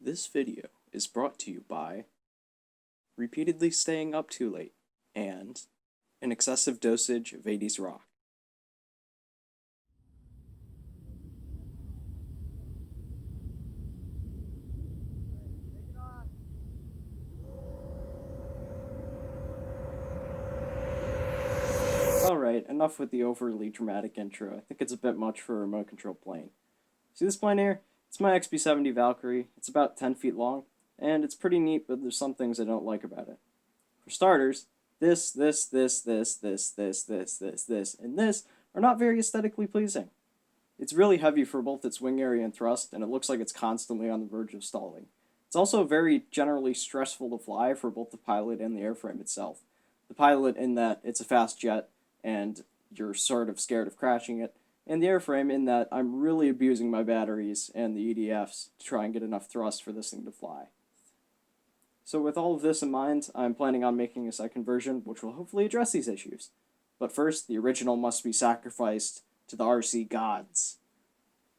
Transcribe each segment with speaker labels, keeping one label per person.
Speaker 1: This video is brought to you by repeatedly staying up too late and an excessive dosage of 80s rock. Alright, enough with the overly dramatic intro. I think it's a bit much for a remote control plane. See this plane here? It's my XB-70 Vakyrie. It's about 10 feet long, and it's pretty neat, but there's some things I don't like about it. For starters, this, and this are not very aesthetically pleasing. It's really heavy for both its wing area and thrust, and it looks like it's constantly on the verge of stalling. It's also very generally stressful to fly for both the pilot and the airframe itself. The pilot in that it's a fast jet, and you're sort of scared of crashing it, and the airframe in that I'm really abusing my batteries and the EDFs to try and get enough thrust for this thing to fly. So with all of this in mind, I'm planning on making a second version which will hopefully address these issues. But first, the original must be sacrificed to the RC gods.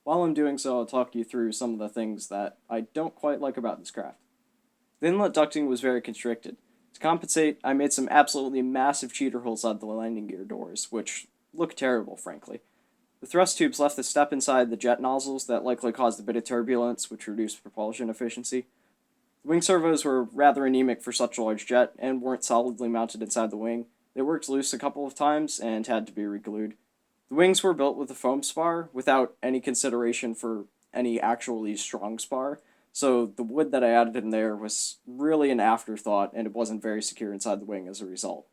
Speaker 1: While I'm doing so, I'll talk you through some of the things that I don't quite like about this craft. The inlet ducting was very constricted. To compensate, I made some absolutely massive cheater holes on the landing gear doors, which look terrible, frankly. The thrust tubes left a step inside the jet nozzles that likely caused a bit of turbulence, which reduced propulsion efficiency. The wing servos were rather anemic for such a large jet, and weren't solidly mounted inside the wing. They worked loose a couple of times, and had to be re-glued. The wings were built with a foam spar, without any consideration for any actually strong spar, so the wood that I added in there was really an afterthought, and it wasn't very secure inside the wing as a result.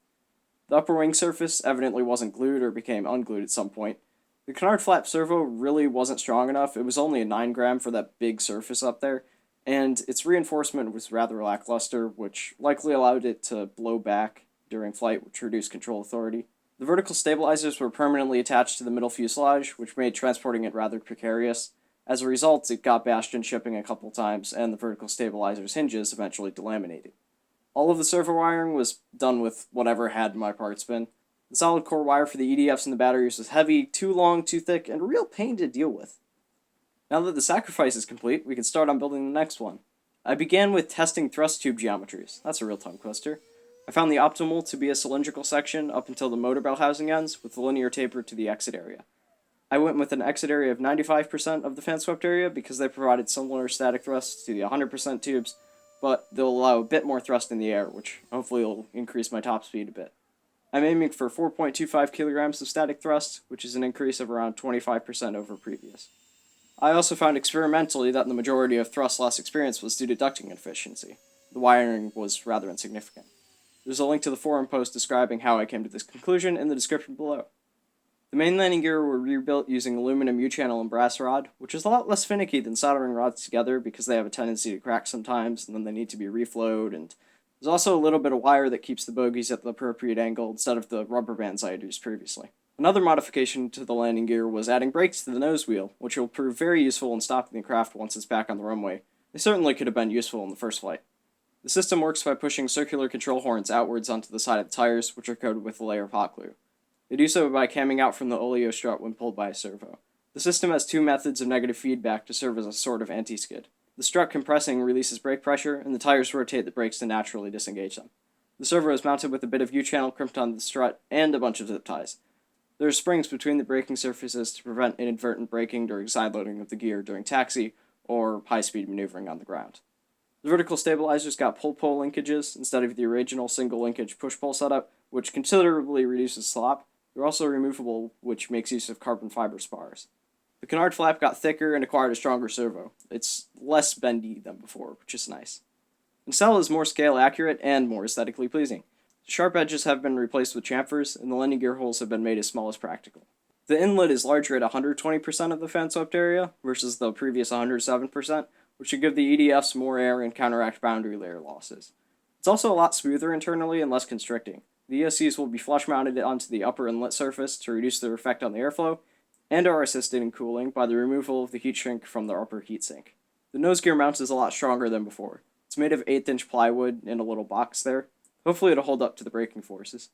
Speaker 1: The upper wing surface evidently wasn't glued or became unglued at some point. The canard flap servo really wasn't strong enough. It was only a 9 gram for that big surface up there, and its reinforcement was rather lackluster, which likely allowed it to blow back during flight, which reduced control authority. The vertical stabilizers were permanently attached to the middle fuselage, which made transporting it rather precarious. As a result, it got bashed in shipping a couple times, and the vertical stabilizer's hinges eventually delaminated. All of the servo wiring was done with whatever had my parts been. The solid core wire for the EDFs and the batteries was heavy, too long, too thick, and a real pain to deal with. Now that the sacrifice is complete, we can start on building the next one. I began with testing thrust tube geometries. That's a real tongue twister. I found the optimal to be a cylindrical section up until the motor bell housing ends, with the linear taper to the exit area. I went with an exit area of 95% of the fan swept area because they provided similar static thrust to the 100% tubes, but they'll allow a bit more thrust in the air, which hopefully will increase my top speed a bit. I'm aiming for 4.25 kilograms of static thrust, which is an increase of around 25% over previous. I also found experimentally that the majority of thrust loss experience was due to ducting inefficiency. The wiring was rather insignificant. There's a link to the forum post describing how I came to this conclusion in the description below. The main landing gear were rebuilt using aluminum U-channel and brass rod, which is a lot less finicky than soldering rods together because they have a tendency to crack sometimes and then they need to be reflowed, and there's also a little bit of wire that keeps the bogies at the appropriate angle instead of the rubber bands I had used previously. Another modification to the landing gear was adding brakes to the nose wheel, which will prove very useful in stopping the craft once it's back on the runway. They certainly could have been useful in the first flight. The system works by pushing circular control horns outwards onto the side of the tires, which are coated with a layer of hot glue. They do so by camming out from the oleo strut when pulled by a servo. The system has two methods of negative feedback to serve as a sort of anti-skid. The strut compressing releases brake pressure, and the tires rotate the brakes to naturally disengage them. The servo is mounted with a bit of U-channel crimped onto the strut and a bunch of zip ties. There are springs between the braking surfaces to prevent inadvertent braking during side loading of the gear during taxi or high-speed maneuvering on the ground. The vertical stabilizers got pull-pull linkages instead of the original single-linkage push-pull setup, which considerably reduces slop. They're also removable, which makes use of carbon fiber spars. The canard flap got thicker and acquired a stronger servo. It's less bendy than before, which is nice. Nacelle is more scale accurate and more aesthetically pleasing. Sharp edges have been replaced with chamfers, and the landing gear holes have been made as small as practical. The inlet is larger at 120% of the fan swept area versus the previous 107%, which should give the EDFs more air and counteract boundary layer losses. It's also a lot smoother internally and less constricting. The escs will be flush mounted onto the upper inlet surface to reduce their effect on the airflow, and are assisted in cooling by the removal of the heat shrink from the upper heatsink. The nose gear mount is a lot stronger than before. It's made of 1/8" plywood in a little box there. Hopefully it'll hold up to the braking forces.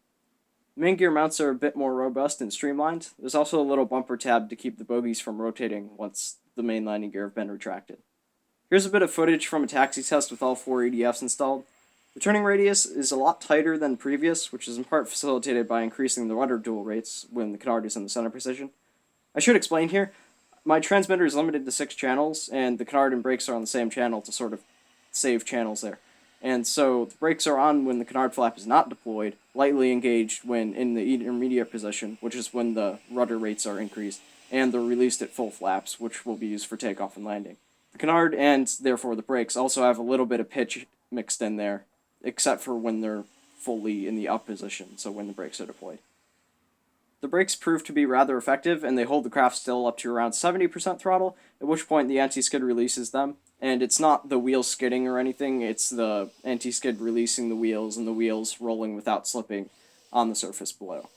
Speaker 1: The main gear mounts are a bit more robust and streamlined. There's also a little bumper tab to keep the bogies from rotating once the main landing gear have been retracted. Here's a bit of footage from a taxi test with all 4 EDFs installed. The turning radius is a lot tighter than previous, which is in part facilitated by increasing the rudder dual rates when the canard is in the center position. I should explain here, my transmitter is limited to 6 channels, and the canard and brakes are on the same channel to sort of save channels there. And so the brakes are on when the canard flap is not deployed, lightly engaged when in the intermediate position, which is when the rudder rates are increased, and they're released at full flaps, which will be used for takeoff and landing. The canard and therefore the brakes also have a little bit of pitch mixed in there, except for when they're fully in the up position, so when the brakes are deployed. The brakes prove to be rather effective, and they hold the craft still up to around 70% throttle, at which point the anti-skid releases them. And it's not the wheels skidding or anything, it's the anti-skid releasing the wheels and the wheels rolling without slipping on the surface below.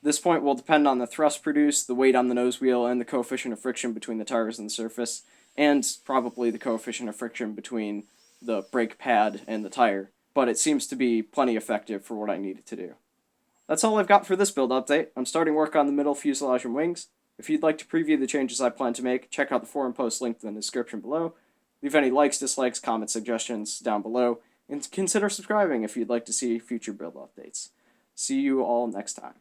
Speaker 1: This point will depend on the thrust produced, the weight on the nose wheel, and the coefficient of friction between the tires and the surface, and probably the coefficient of friction between the brake pad and the tire. But it seems to be plenty effective for what I needed to do. That's all I've got for this build update. I'm starting work on the middle fuselage and wings. If you'd like to preview the changes I plan to make, check out the forum post linked in the description below. Leave any likes, dislikes, comments, suggestions down below, and consider subscribing if you'd like to see future build updates. See you all next time.